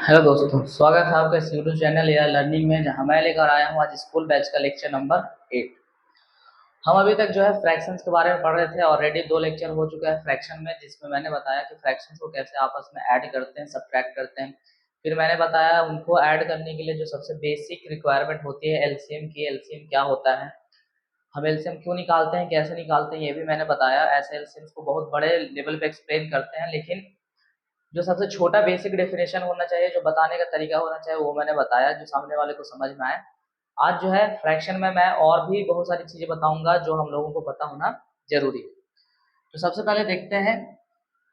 Hello दोस्तों, स्वागत है आपका इस यूट्यूब चैनल या लर्निंग में, जहां मैं लेकर आया हूं आज स्कूल बैच का लेक्चर नंबर 8। हम अभी तक जो है फ्रैक्शंस के बारे में पढ़ रहे थे। ऑलरेडी 2 लेक्चर हो चुका है फ्रैक्शन में, जिसमें मैंने बताया कि फ्रैक्शंस को कैसे आपस में ऐड करते हैं, सब्ट्रैक्ट करते हैं। फिर मैंने बताया उनको ऐड करने के लिए जो सबसे बेसिक रिक्वायरमेंट होती है एलसीएम की। एलसीएम क्या होता है, हम एलसीएम क्यों निकालते हैं, कैसे निकालते हैं, ये भी मैंने बताया। ऐसे एलसीएम को बहुत बड़े लेवल पे एक्सप्लेन करते हैं, लेकिन जो सबसे छोटा बेसिक डेफिनेशन होना चाहिए, जो बताने का तरीका होना चाहिए, वो मैंने बताया, जो सामने वाले को समझ में आए। आज जो है फ्रैक्शन में मैं और भी बहुत सारी चीजें बताऊंगा जो हम लोगों को पता होना जरूरी है। तो सबसे पहले देखते हैं,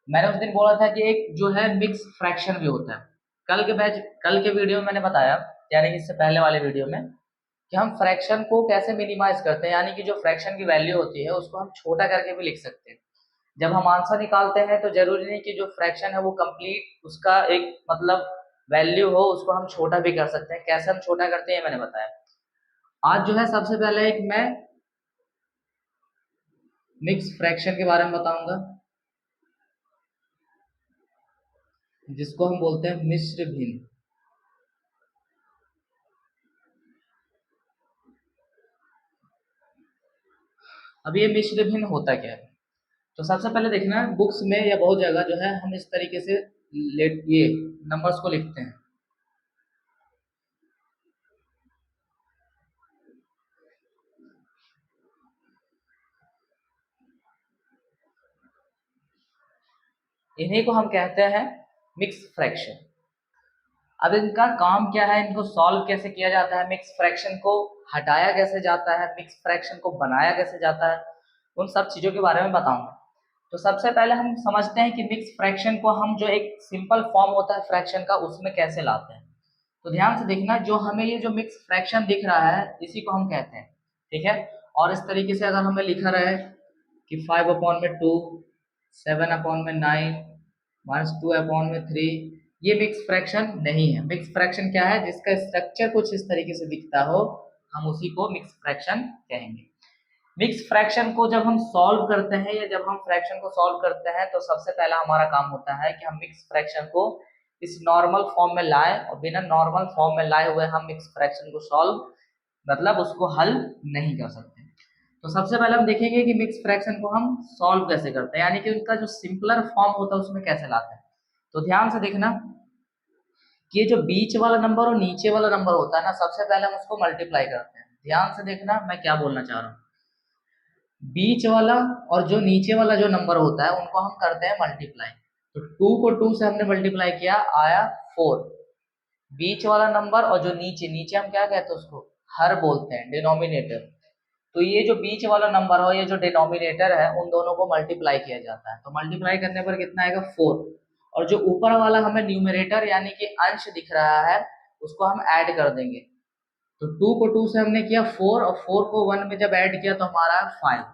मैंने उस दिन बोला था कि एक जो है मिक्स फ्रैक्शन भी होता है। कल के वीडियो में मैंने बताया, यानी कि इससे पहले वाले वीडियो में, कि हम फ्रैक्शन को कैसे मिनिमाइज करते हैं, यानी कि जो फ्रैक्शन की वैल्यू होती है उसको हम छोटा करके भी लिख सकते हैं। जब हम आंसर निकालते हैं तो जरूरी नहीं कि जो फ्रैक्शन है वो कंप्लीट उसका एक मतलब वैल्यू हो, उसको हम छोटा भी कर सकते हैं। कैसे हम छोटा करते हैं मैंने बताया। आज जो है सबसे पहले एक मैं मिक्स फ्रैक्शन के बारे में बताऊंगा, जिसको हम बोलते हैं मिश्र भिन्न। अब ये मिश्र भिन्न होता क्या है, तो सबसे पहले देखना है बुक्स में या बहुत जगह जो है हम इस तरीके से ये नंबर्स को लिखते हैं। इन्हीं को हम कहते हैं मिक्स फ्रैक्शन। अब इनका काम क्या है, इनको सॉल्व कैसे किया जाता है, मिक्स फ्रैक्शन को हटाया कैसे जाता है, मिक्स फ्रैक्शन को बनाया कैसे जाता है, उन सब चीजों के बारे में बताऊंगा। तो सबसे पहले हम समझते हैं कि मिक्स फ्रैक्शन को हम जो एक सिंपल फॉर्म होता है फ्रैक्शन का उसमें कैसे लाते हैं। तो ध्यान से देखना, जो हमें ये जो मिक्स फ्रैक्शन दिख रहा है इसी को हम कहते हैं, ठीक है। और इस तरीके से अगर हमें लिखा रहे कि 5/2, 7/9, -2/3, ये मिक्स फ्रैक्शन नहीं है। मिक्स फ्रैक्शन क्या है, जिसका स्ट्रक्चर कुछ इस तरीके से दिखता हो, हम उसी को मिक्स फ्रैक्शन कहेंगे। मिक्स फ्रैक्शन को जब हम सॉल्व करते हैं या जब हम फ्रैक्शन को सॉल्व करते हैं तो सबसे पहला हमारा काम होता है कि हम मिक्स फ्रैक्शन को इस नॉर्मल फॉर्म में लाएं, और बिना नॉर्मल फॉर्म में लाए हुए हम मिक्स फ्रैक्शन को सॉल्व मतलब उसको हल नहीं कर सकते। तो सबसे पहले हम देखेंगे कि मिक्स फ्रैक्शन को हम सॉल्व कैसे करते हैं, यानी कि उनका जो सिंपलर फॉर्म होता है उसमें कैसे लाते हैं। तो ध्यान से देखना कि ये जो बीच वाला नंबर और नीचे वाला नंबर होता है ना, सबसे पहले हम उसको मल्टीप्लाई करते हैं। ध्यान से देखना मैं क्या बोलना चाह रहा हूँ। बीच वाला और जो नीचे वाला जो नंबर होता है उनको हम करते हैं मल्टीप्लाई। तो 2 को 2 से हमने मल्टीप्लाई किया, आया 4। बीच वाला नंबर और जो नीचे नीचे हम क्या कहते हैं उसको हर बोलते हैं, डिनोमिनेटर। तो ये जो बीच वाला नंबर हो, ये जो डिनोमिनेटर है, उन दोनों को मल्टीप्लाई किया जाता है। तो मल्टीप्लाई करने पर कितना आएगा 4। और जो ऊपर वाला हमें न्यूमरेटर यानी कि अंश दिख रहा है उसको हम ऐड कर देंगे। तो 2 को 2 से हमने किया 4, और 4 को 1 में जब ऐड किया तो हमारा 5।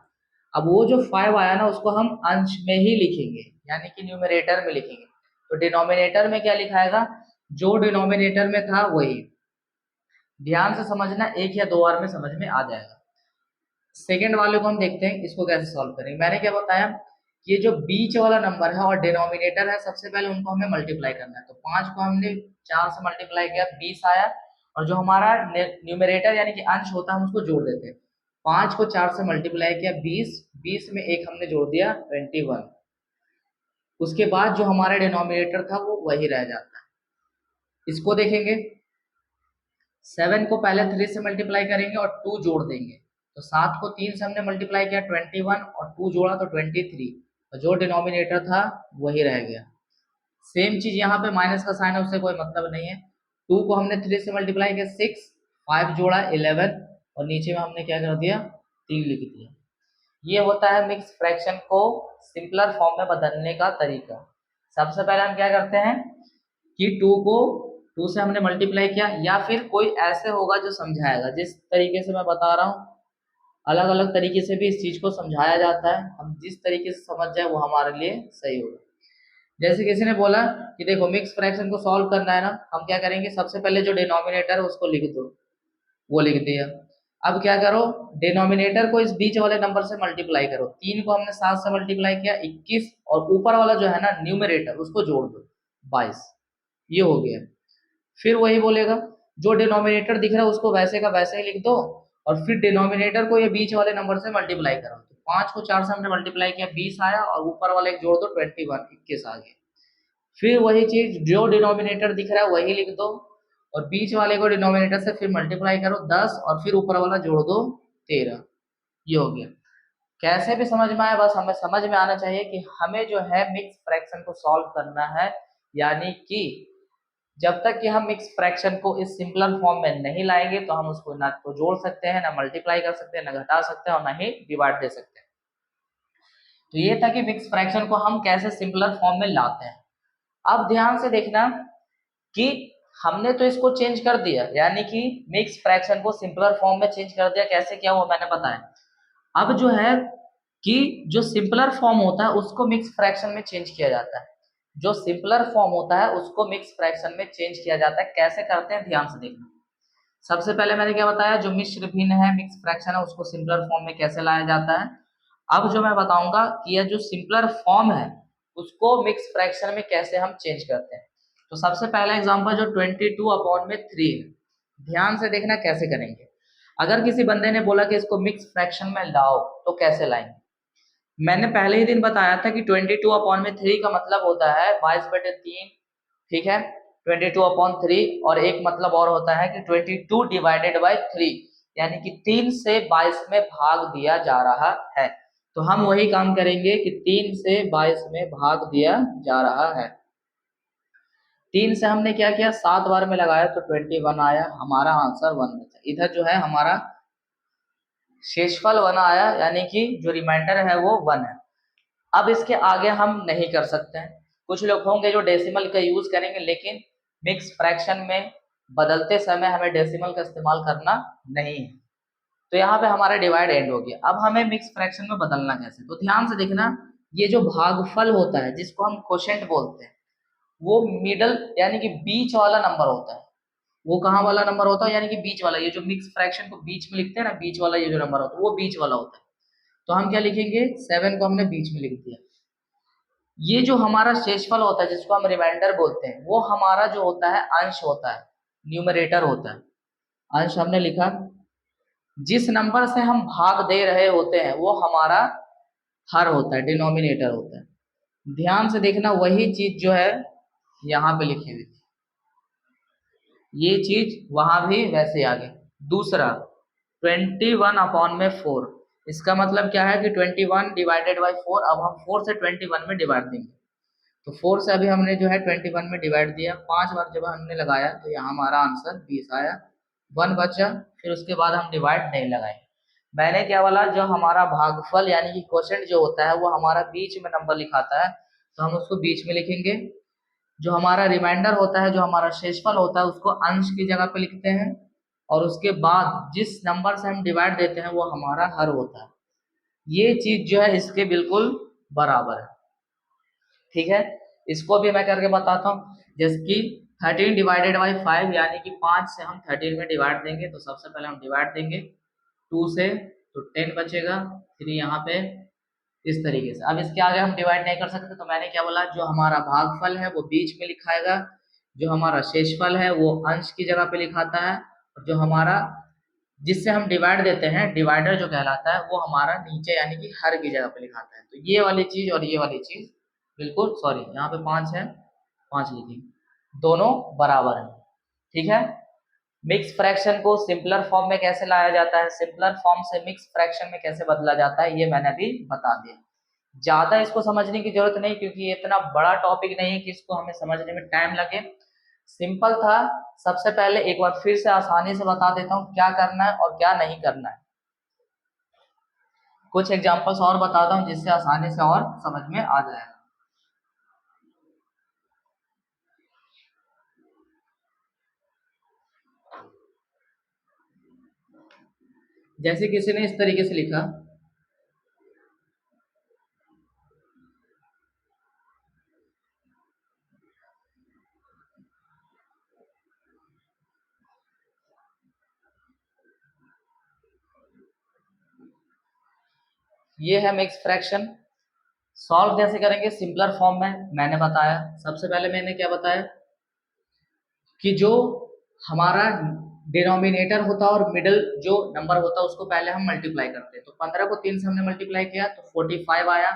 अब वो जो 5 आया ना उसको हम अंश में ही लिखेंगे, यानी कि न्यूमरेटर में लिखेंगे। तो डिनोमिनेटर में क्या लिखाएगा, जो डिनोमिनेटर में था वही। ध्यान से समझना, एक या दो बार में समझ में आ जाएगा। सेकेंड वाले को हम देखते हैं इसको कैसे सॉल्व करेंगे। मैंने क्या बताया, ये जो बीच वाला नंबर है और डिनोमिनेटर है, सबसे पहले उनको हमें मल्टीप्लाई करना है। तो 5 को हमने 4 से मल्टीप्लाई किया, 20 आया। और जो हमारा न्यूमरेटर यानी कि अंश होता है हम उसको जोड़ देते हैं। 5 को 4 से मल्टीप्लाई किया 20, 20 में एक हमने जोड़ दिया 21। उसके बाद जो हमारा डिनोमिनेटर था वो वही रह जाता है। इसको देखेंगे, 7 को पहले 3 से मल्टीप्लाई करेंगे और 2 जोड़ देंगे। तो 7 को 3 से हमने मल्टीप्लाई किया 21, और 2 जोड़ा तो 23। और जो डिनोमिनेटर था वही रह गया। सेम चीज यहाँ पे माइनस का साइन है, उससे कोई मतलब नहीं है। 2 को हमने 3 से मल्टीप्लाई किया 6, 5 जोड़ा 11, और नीचे में हमने क्या कर दिया 3 लिख दिया। ये होता है मिक्स फ्रैक्शन को सिंपलर फॉर्म में बदलने का तरीका। सबसे पहले हम क्या करते हैं कि 2 को 2 से हमने मल्टीप्लाई किया, या फिर कोई ऐसे होगा जो समझाएगा। जिस तरीके से मैं बता रहा हूँ, अलग अलग तरीके से भी इस चीज को समझाया जाता है। हम जिस तरीके से समझ जाए वो हमारे लिए सही होगा। जैसे किसी ने बोला कि देखो मिक्स फ्रैक्शन को सॉल्व करना है ना, हम क्या करेंगे, सबसे पहले जो डिनोमिनेटर है उसको लिख दो, वो लिख दिया। अब क्या करो, डिनोमिनेटर को इस बीच वाले नंबर से मल्टीप्लाई करो। 3 को हमने 7 से मल्टीप्लाई किया 21, और ऊपर वाला जो है ना न्यूमरेटर उसको जोड़ दो 22। ये हो गया। फिर वही बोलेगा जो डिनोमिनेटर दिख रहा है उसको वैसे का वैसे ही लिख दो, और फिर डिनोमिनेटर को ये बीच वाले नंबर से मल्टीप्लाई करो। तो 5 को 4 से हमने मल्टीप्लाई किया 20 आया, और ऊपर वाले एक जोड़ दो 21 21 आ गया। फिर वही चीज जो डिनोमिनेटर दिख रहा है वही लिख दो, और बीच वाले को डिनोमिनेटर से फिर मल्टीप्लाई करो 10, और फिर ऊपर वाला जोड़ दो 13। ये हो गया। कैसे भी समझ में आए, बस हमें समझ में आना चाहिए कि हमें जो है मिक्स फ्रैक्शन को सॉल्व करना है, यानी कि जब तक कि हम मिक्स फ्रैक्शन को इस सिंपलर फॉर्म में नहीं लाएंगे तो हम उसको ना तो जोड़ सकते हैं, ना मल्टीप्लाई कर सकते हैं, ना घटा सकते हैं, और ना ही डिवाइड दे सकते हैं। तो ये था कि मिक्स फ्रैक्शन को हम कैसे सिंपलर फॉर्म में लाते हैं। अब ध्यान से देखना कि हमने तो इसको चेंज कर दिया, यानी कि मिक्स फ्रैक्शन को सिंपलर फॉर्म में चेंज कर दिया। कैसे किया वो मैंने बताया। अब जो है कि जो सिंपलर फॉर्म होता है उसको मिक्स फ्रैक्शन में चेंज किया जाता है। जो सिंपलर फॉर्म होता है उसको मिक्स फ्रैक्शन में चेंज किया जाता है। कैसे करते हैं ध्यान से देखना। सबसे पहले मैंने क्या बताया, जो मिश्र भिन्न है मिक्स फ्रैक्शन है उसको सिंपलर फॉर्म में कैसे लाया जाता है। अब जो मैं बताऊंगा कि यह जो सिंपलर फॉर्म है उसको मिक्स फ्रैक्शन में कैसे हम चेंज करते हैं। तो सबसे पहला एग्जांपल जो 22/3 है, ध्यान से देखना कैसे करेंगे। अगर किसी बंदे ने बोला कि इसको मिक्स फ्रैक्शन में लाओ तो कैसे लाएंगे। मैंने पहले ही दिन बताया था कि 22/3 का मतलब होता है 22/3, ठीक है, 22/3, और एक मतलब और होता है कि 22/3, यानी कि 3 से 22 में भाग दिया जा रहा है। तो हम वही काम करेंगे कि 3 से 22 में भाग दिया जा रहा है। 3 से हमने क्या किया, 7 बार में लगाया तो 21 आया, हमारा आंसर 1 बचा। इधर जो है हमारा शेषफल 1 आया, यानी कि जो रिमाइंडर है वो 1 है। अब इसके आगे हम नहीं कर सकते हैं। कुछ लोग होंगे जो डेसिमल का यूज करेंगे, लेकिन मिक्स फ्रैक्शन में बदलते समय हमें डेसिमल का इस्तेमाल करना नहीं है। तो यहाँ पे हमारा डिवाइड एंड हो गया। अब हमें मिक्स फ्रैक्शन में बदलना कैसे, तो ध्यान से देखना। ये जो भागफल होता है जिसको हम क्वोशिएंट बोलते हैं, वो मिडल यानी कि बीच वाला नंबर होता है। वो कहाँ वाला नंबर होता है, यानी कि बीच वाला। ये जो मिक्स फ्रैक्शन को बीच में लिखते हैं ना, बीच वाला ये जो नंबर होता है वो बीच वाला होता है। तो हम क्या लिखेंगे, 7 को हमने बीच में लिख दिया। ये जो हमारा शेषफल होता है जिसको हम रिमाइंडर बोलते हैं, वो हमारा जो होता है अंश होता है, न्यूमरेटर होता है। अंश हमने लिखा। जिस नंबर से हम भाग दे रहे होते हैं वो हमारा हर होता है, डिनोमिनेटर होता है। ध्यान से देखना, वही चीज जो है यहाँ पे लिखी हुई थी, ये चीज वहां भी वैसे आ गई। दूसरा 21/4, इसका मतलब क्या है कि 21/4। अब हम 4 से 21 में डिवाइड देंगे। तो 4 से अभी हमने जो है 21 में डिवाइड दिया, 5 बार जब हमने लगाया तो यहाँ हमारा आंसर 20 आया, 1 बचा। फिर उसके बाद हम डिवाइड नहीं लगाए। मैंने क्या बोला, जो हमारा भागफल यानी कि क्वोशिएंट जो होता है वो हमारा बीच में नंबर लिखाता है, तो हम उसको बीच में लिखेंगे। जो हमारा रिमाइंडर होता है, जो हमारा शेषफल होता है, उसको अंश की जगह पे लिखते हैं। और उसके बाद जिस नंबर से हम डिवाइड देते हैं वो हमारा हर होता है। ये चीज जो है इसके बिल्कुल बराबर है, ठीक है। इसको भी मैं करके बताता हूँ। जैसे कि 13/5, यानी कि 5 से हम 13 में डिवाइड देंगे। तो सबसे पहले हम डिवाइड देंगे 2 से, तो 10 बचेगा, 3 यहाँ पे, इस तरीके से। अब इसके आगे हम डिवाइड नहीं कर सकते, तो मैंने क्या बोला, जो हमारा भागफल है वो बीच में लिखाएगा, जो हमारा शेषफल है वो अंश की जगह पे लिखाता है, और जो हमारा जिससे हम डिवाइड देते हैं डिवाइडर जो कहलाता है वो हमारा नीचे यानी कि हर की जगह पे लिखाता है। तो ये वाली चीज और ये वाली चीज बिल्कुल, सॉरी यहाँ पे 5 है, 5 लिखी, दोनों बराबर है, ठीक है। मिक्स फ्रैक्शन को सिंपलर फॉर्म में कैसे लाया जाता है, सिंपलर फॉर्म से मिक्स फ्रैक्शन में कैसे बदला जाता है, ये मैंने अभी बता दिया। ज्यादा इसको समझने की जरूरत नहीं, क्योंकि ये इतना बड़ा टॉपिक नहीं है कि इसको हमें समझने में टाइम लगे। सिंपल था। सबसे पहले एक बार फिर से आसानी से बता देता हूँ क्या करना है और क्या नहीं करना है। कुछ एग्जांपल्स और बताता हूँ जिससे आसानी से और समझ में आ जाएगा। जैसे किसी ने इस तरीके से लिखा, ये है मिक्स फ्रैक्शन। सॉल्व कैसे करेंगे सिंपलर फॉर्म में, मैंने बताया। सबसे पहले मैंने क्या बताया कि जो हमारा डिनोमिनेटर होता है और मिडिल जो नंबर होता है उसको पहले हम मल्टीप्लाई करते हैं। तो 15 को 3 से हमने मल्टीप्लाई किया तो 45 आया।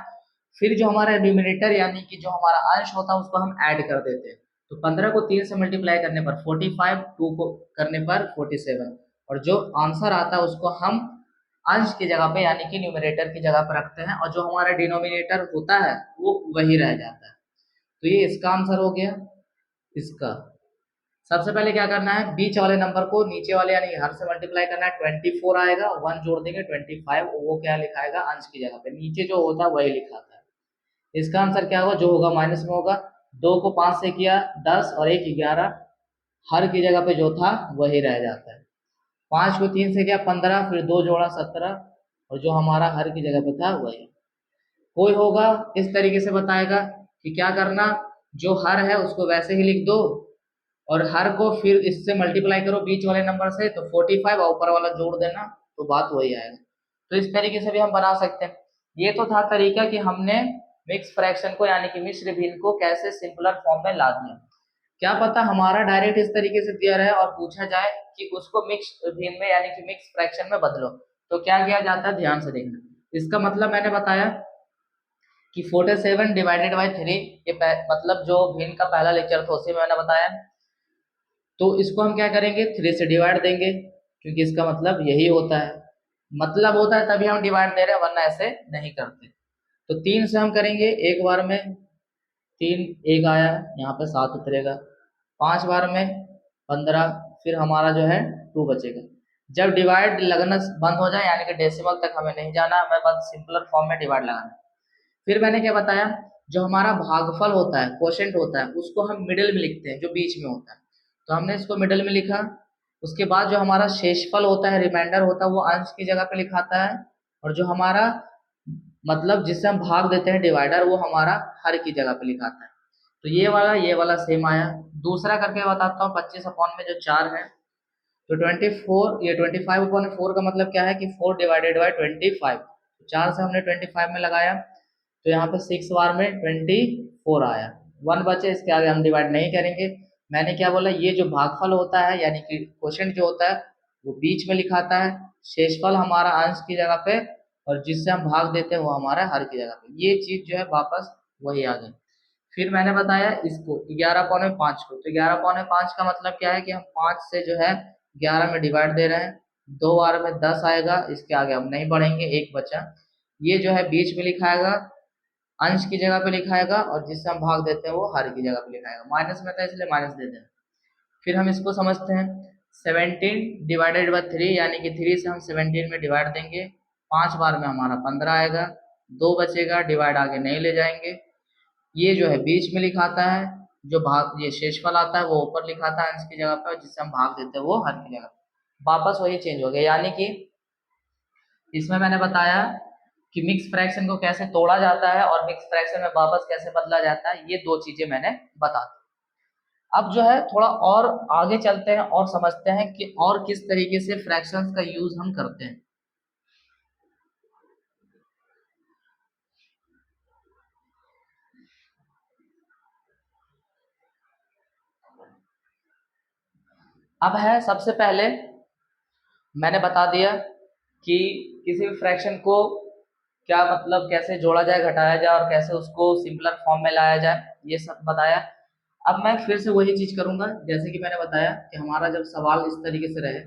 फिर जो हमारा न्यूमिनेटर यानी कि जो हमारा अंश होता है उसको हम ऐड कर देते हैं। तो 15 को 3 से मल्टीप्लाई करने पर 45, 2 को करने पर 47, और जो आंसर आता है उसको हम अंश की जगह पे यानी कि न्यूमिनेटर की जगह पर रखते हैं, और जो हमारा डिनोमिनेटर होता है वो वही रह जाता है। तो ये इसका आंसर हो गया। इसका सबसे पहले क्या करना है, बीच वाले नंबर को नीचे वाले यानी हर से मल्टीप्लाई करना है। 24 आएगा, 1 जोड़ देंगे 25, वो क्या लिखाएगा अंश की जगह पे, नीचे जो होता है वही लिखाता है। इसका आंसर क्या होगा, जो होगा माइनस में होगा। 2 को 5 से किया 10 और 1 11, हर की जगह पे जो था वही रह जाता है। 5 को 3 से किया 15, फिर 2 जोड़ा 17, और जो हमारा हर की जगह पे था वही। कोई होगा इस तरीके से बताएगा कि क्या करना, जो हर है उसको वैसे ही लिख दो और हर को फिर इससे मल्टीप्लाई करो बीच वाले नंबर से, तो 45 और ऊपर वाला जोड़ देना, तो बात वही आएगा। तो इस तरीके से भी हम बना सकते हैं। ये तो था तरीका कि हमने मिक्स फ्रैक्शन को यानी कि मिश्र भिन्न को कैसे सिंपलर फॉर्म में ला दिया। क्या पता हमारा डायरेक्ट इस तरीके से दिया रहे और पूछा जाए कि उसको मिक्स भिन्न में यानी कि मिक्स फ्रैक्शन में बदलो, तो क्या किया जाता है, ध्यान से देखना। इसका मतलब मैंने बताया कि 47 डिवाइडेड बाई 3, ये मतलब जो भिन्न का पहला लेक्चर था उसी में मैंने बताया। तो इसको हम क्या करेंगे, 3 से डिवाइड देंगे, क्योंकि इसका मतलब यही होता है। मतलब होता है तभी हम डिवाइड दे रहे हैं, वरना ऐसे नहीं करते। तो 3 से हम करेंगे एक बार में, 3 एक आया, यहाँ पे 7 उतरेगा। 5 बार में 15, फिर हमारा जो है 2 बचेगा। जब डिवाइड लगना बंद हो जाए यानी कि डेसिमल तक हमें नहीं जाना, हमें बस सिंपलर फॉर्म में डिवाइड लगाना है। फिर मैंने क्या बताया, जो हमारा भागफल होता है, क्वोशिएंट होता है, उसको हम मिडिल में लिखते हैं, जो बीच में होता है। तो हमने इसको मिडिल में लिखा। उसके बाद जो हमारा शेषफल होता है, रिमाइंडर होता है, वो अंश की जगह पे लिखाता है। और जो हमारा मतलब जिससे हम भाग देते हैं डिवाइडर, वो हमारा हर की जगह पे लिखाता है। तो ये वाला सेम आया। दूसरा करके बताता हूँ, 25 अपॉन में जो 4 है, तो 24, ये 25 अपॉन 4 का मतलब क्या है कि 4 डिवाइडेड बाई 25। 4 से हमने 25 में लगाया, तो यहाँ पे 6 बार में 24 आया। 1 बचे, इसके आगे हम डिवाइड नहीं करेंगे। मैंने क्या बोला, ये जो भागफल होता है यानी कि क्वोशिएंट जो होता है वो बीच में लिखाता है, शेषफल हमारा अंश की जगह पे, और जिससे हम भाग देते हैं वो हमारा हर की जगह पे। ये चीज जो है वापस वही आ गई। फिर मैंने बताया इसको 11/5 को, तो 11/5 का मतलब क्या है कि हम 5 से जो है 11 में डिवाइड दे रहे हैं। 2 बार में 10 आएगा, इसके आगे हम नहीं बढ़ेंगे, एक बचा। ये जो है बीच में लिखाएगा, अंश की जगह पे लिखाएगा, और जिससे हम भाग देते हैं वो हर की जगह पे लिखाएगा। माइनस में था इसलिए माइनस दे दें। फिर हम इसको समझते हैं, 17 डिवाइडेड बाई 3 यानी कि 3 से हम 17 में डिवाइड देंगे। 5 बार में हमारा 15 आएगा, 2 बचेगा, डिवाइड आगे नहीं ले जाएंगे। ये जो है बीच में लिखाता है, जो भाग ये शेषफल आता है वो ऊपर लिखाता है अंश की जगह पर, जिससे हम भाग देते हैं वो हर की जगह पर। वापस वही चेंज हो गया। यानी कि इसमें मैंने बताया कि मिक्स फ्रैक्शन को कैसे तोड़ा जाता है और मिक्स फ्रैक्शन में वापस कैसे बदला जाता है, ये दो चीजें मैंने बता दी। अब जो है थोड़ा और आगे चलते हैं और समझते हैं कि और किस तरीके से फ्रैक्शंस का यूज हम करते हैं। अब है सबसे पहले मैंने बता दिया कि किसी भी फ्रैक्शन को क्या मतलब कैसे जोड़ा जाए, घटाया जाए, और कैसे उसको सिंपलर फॉर्म में लाया जाए, ये सब बताया। अब मैं फिर से वही चीज करूंगा जैसे कि मैंने बताया कि हमारा जब सवाल इस तरीके से रहे,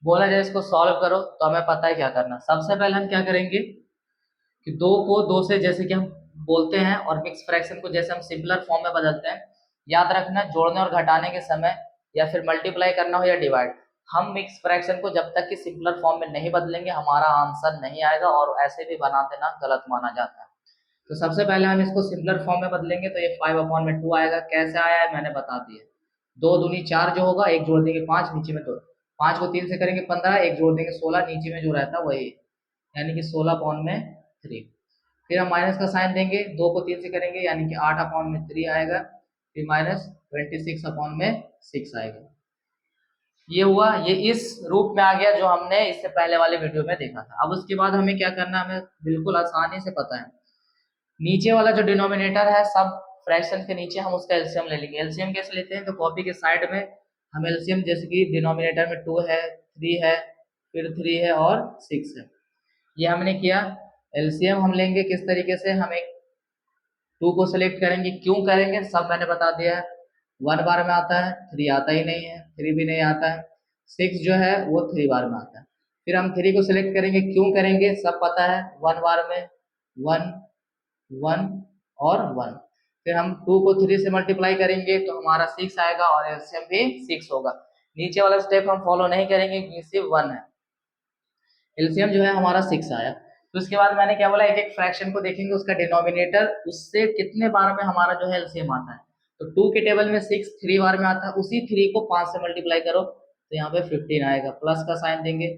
बोला जाए इसको सॉल्व करो, तो हमें पता है क्या करना। सबसे पहले हम क्या करेंगे कि 2 को 2 से जैसे कि हम बोलते हैं, और मिक्स फ्रैक्शन को जैसे हम सिंपलर फॉर्म में बदलते हैं, याद रखना जोड़ने और घटाने के समय या फिर मल्टीप्लाई करना हो या डिवाइड, हम मिक्स फ्रैक्शन को जब तक कि सिंपलर फॉर्म में नहीं बदलेंगे हमारा आंसर नहीं आएगा, और ऐसे भी बना देना गलत माना जाता है। तो सबसे पहले हम इसको सिंपलर फॉर्म में बदलेंगे, तो ये 5/2 आएगा। कैसे आया है मैंने बता दिया। 2 दूनी 4 जो होगा, एक जोड़ देंगे 5, नीचे में 2। 5 को 3 से करेंगे 15, एक जोड़ देंगे 16, नीचे में जो रहता है वही, यानी कि 16/3। फिर हम माइनस का साइन देंगे, 2 को 3 से करेंगे यानी कि 8/3 आएगा। फिर माइनस 26/6 आएगा। ये हुआ, ये इस रूप में आ गया जो हमने इससे पहले वाले वीडियो में देखा था। अब उसके बाद हमें क्या करना है, हमें बिल्कुल आसानी से पता है, नीचे वाला जो डिनोमिनेटर है सब फ्रैक्शन के नीचे हम उसका एलसीएम ले लेंगे। एलसीएम कैसे लेते हैं, तो कॉपी के साइड में हम एलसीएम, जैसे कि डिनोमिनेटर में 2 है, 3 है, फिर 3 है और 6 है, ये हमने किया। एलसीएम हम लेंगे किस तरीके से, हम एक 2 को सिलेक्ट करेंगे, क्यों करेंगे सब मैंने बता दिया है। 1 बार में आता है, 3 आता ही नहीं है, 3 भी नहीं आता है, 6 जो है वो 3 बार में आता है। फिर हम 3 को सिलेक्ट करेंगे, क्यों करेंगे सब पता है, 1 बार में 1 1 और 1। फिर हम 2 को 3 से मल्टीप्लाई करेंगे तो हमारा 6 आएगा और एलसीएम भी 6 होगा। नीचे वाला स्टेप हम फॉलो नहीं करेंगे क्योंकि सिर्फ 1 है, एलसीएम जो है हमारा 6 आया। तो उसके बाद मैंने क्या बोला, एक एक फ्रैक्शन को देखेंगे उसका डिनोमिनेटर, उससे कितने बार में हमारा जो है एलसीएम आता है। तो 2 के टेबल में 6 3 बार में आता है, उसी 3 को 5 से मल्टीप्लाई करो तो यहाँ पे 15 आएगा, प्लस का साइन देंगे।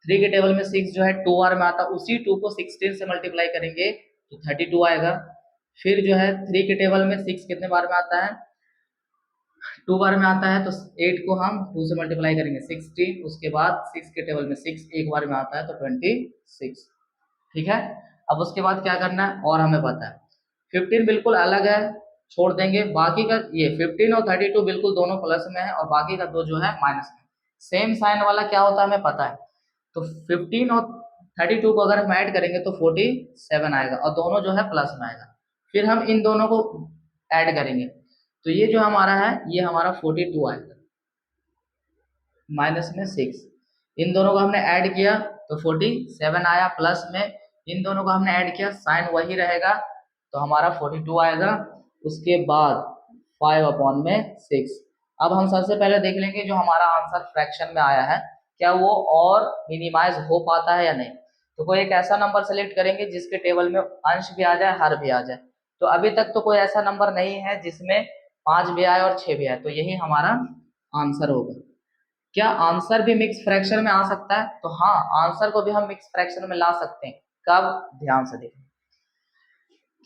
3 के टेबल में 6 जो है 2 बार में आता है, उसी 2 को 16 से मल्टीप्लाई करेंगे तो 32 आएगा। फिर जो है 3 के टेबल में 6 कितने बार में आता है, 2 बार में आता है, तो 8 को हम 2 से मल्टीप्लाई करेंगे 16, उसके बाद 6 के टेबल में 6 एक बार में आता है तो 26, ठीक है। अब उसके बाद क्या करना है, और हमें पता है 15 बिल्कुल अलग है, छोड़ देंगे, बाकी का ये 15 और 32 बिल्कुल दोनों प्लस में है और बाकी का दो जो है माइनस में। सेम साइन वाला क्या होता है हमें पता है, तो 15 और 32 को अगर हम ऐड करेंगे तो 47 आएगा और दोनों जो है प्लस में आएगा। फिर हम इन दोनों को ऐड करेंगे तो ये जो हमारा है ये हमारा 42 आएगा, माइनस में 6। इन दोनों को हमने ऐड किया तो 47 आया, प्लस में इन दोनों को हमने ऐड किया, साइन वही रहेगा तो हमारा 42 आएगा। उसके बाद 5/6। अब हम सबसे पहले देख लेंगे जो हमारा आंसर फ्रैक्शन में आया है क्या वो और मिनिमाइज हो पाता है या नहीं। तो कोई एक ऐसा नंबर सेलेक्ट करेंगे जिसके टेबल में अंश भी आ जाए, हर भी आ जाए। तो अभी तक तो कोई ऐसा नंबर नहीं है जिसमें 5 भी आए और 6 भी आए, तो यही हमारा आंसर होगा। क्या आंसर भी मिक्स फ्रैक्शन में आ सकता है, तो हाँ आंसर को भी हम मिक्स फ्रैक्शन में ला सकते हैं। कब, ध्यान से देखें,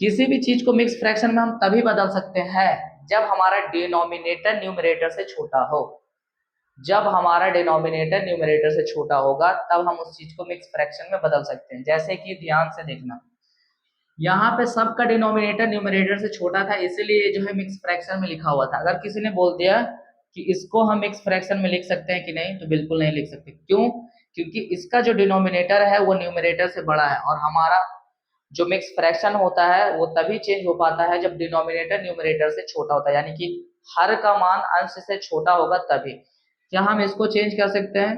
किसी भी चीज को मिक्स फ्रैक्शन में हम तभी बदल सकते हैं जब हमारा डिनोमिनेटर न्यूमरेटर से छोटा हो। जब हमारा डिनोमिनेटर न्यूमरेटर से छोटा होगा तब हम उस चीज को मिक्स फ्रैक्शन में बदल सकते हैं। जैसे कि ध्यान से देखना, यहाँ पे सबका डिनोमिनेटर न्यूमरेटर से छोटा था इसलिए जो है मिक्स फ्रैक्शन में लिखा हुआ था। अगर किसी ने बोल दिया कि इसको हम मिक्स फ्रैक्शन में लिख सकते हैं कि नहीं, तो बिल्कुल नहीं लिख सकते। क्यों, क्योंकि इसका जो डिनोमिनेटर है वो न्यूमरेटर से बड़ा है और हमारा जो मिक्स फ्रैक्शन होता है वो तभी चेंज हो पाता है जब डिनोमिनेटर न्यूमरेटर से छोटा होता है, यानी कि हर का मान अंश से छोटा होगा तभी। क्या हम इसको चेंज कर सकते हैं,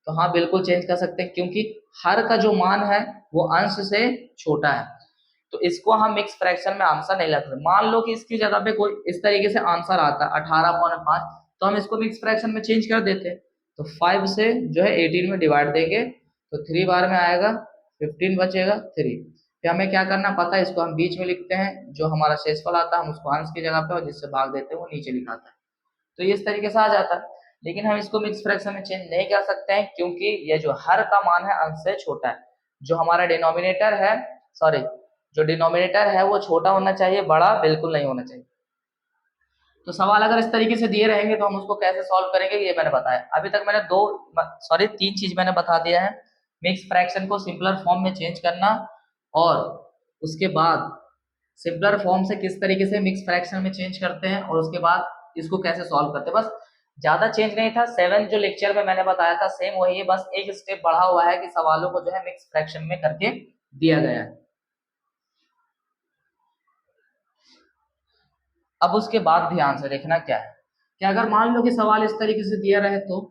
तो हाँ बिल्कुल चेंज कर सकते हैं, क्योंकि हर का जो मान है वो अंश से छोटा है। तो इसको हम मिक्स फ्रैक्शन में आंसर नहीं लगते। मान लो कि इसकी जगह पे कोई इस तरीके से आंसर आता 18/5, तो हम इसको मिक्स फ्रैक्शन में चेंज कर देते, तो 5 से जो है 18 में डिवाइड देंगे तो 3 बार में आएगा, 15 बचेगा 3। फिर हमें क्या करना पता है, इसको हम बीच में लिखते हैं, जो हमारा शेषफल आता है हम उसको अंश की जगह पे और जिससे भाग देते हैं वो नीचे लिखाता है, तो ये इस तरीके से आ जाता है। लेकिन हम इसको मिक्स फ्रैक्शन में चेंज नहीं कर सकते हैं क्योंकि ये जो हर का मान है अंश से छोटा है। जो हमारा डिनोमिनेटर है, सॉरी, जो डिनोमिनेटर है वो छोटा होना चाहिए, बड़ा बिल्कुल नहीं होना चाहिए। तो सवाल अगर इस तरीके से दिए रहेंगे तो हम उसको कैसे सॉल्व करेंगे ये मैंने बताया। अभी तक मैंने तीन चीज मैंने बता दिया है। मिक्स फ्रैक्शन को सिंपलर फॉर्म में चेंज करना और उसके बाद सिंपलर फॉर्म से किस तरीके से मिक्स फ्रैक्शन में चेंज करते हैं और उसके बाद इसको कैसे सॉल्व करते हैं। बस ज्यादा चेंज नहीं था, 7 जो लेक्चर में मैंने बताया था सेम वही है, बस एक स्टेप बढ़ा हुआ है कि सवालों को जो है मिक्स फ्रैक्शन में करके दिया गया है। अब उसके बाद ध्यान से देखना क्या है कि अगर मान लो कि सवाल इस तरीके से दिया रहे तो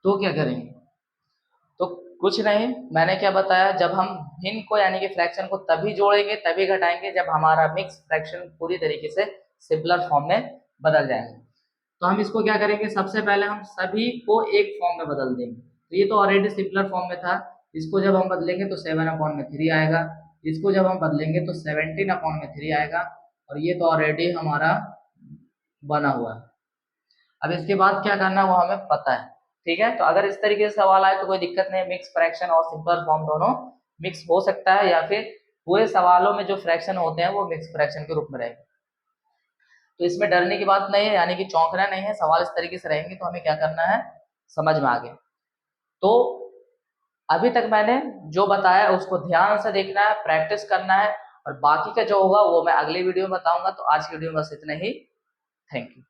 क्या करेंगे, तो कुछ नहीं, मैंने क्या बताया, जब हम भिन्न को यानी कि फ्रैक्शन को तभी जोड़ेंगे तभी घटाएंगे जब हमारा मिक्स फ्रैक्शन पूरी तरीके से सिंपलर फॉर्म में बदल जाएंगे। तो हम इसको क्या करेंगे, सबसे पहले हम सभी को एक फॉर्म में बदल देंगे। तो ये तो ऑलरेडी सिंपलर फॉर्म में था, इसको जब हम बदलेंगे तो 7/3 आएगा, इसको जब हम बदलेंगे तो 17/3 आएगा, और ये तो ऑलरेडी हमारा बना हुआ है। अब इसके बाद क्या करना है वो हमें पता है, ठीक है, तो अगर इस तरीके से सवाल आए तो कोई दिक्कत नहीं, मिक्स फ्रैक्शन और सिंपल फॉर्म दोनों मिक्स हो सकता है, या फिर पूरे सवालों में जो फ्रैक्शन होते हैं वो मिक्स फ्रैक्शन के रूप में रहेंगे। तो इसमें डरने की बात नहीं है, यानी कि चौंकना नहीं है, सवाल इस तरीके से रहेंगे तो हमें क्या करना है, समझ में आ गया। तो अभी तक मैंने जो बताया उसको ध्यान से देखना है, प्रैक्टिस करना है, और बाकी का जो होगा वो मैं अगले वीडियो में बताऊंगा। तो आज की वीडियो में बस इतना ही। Thank you.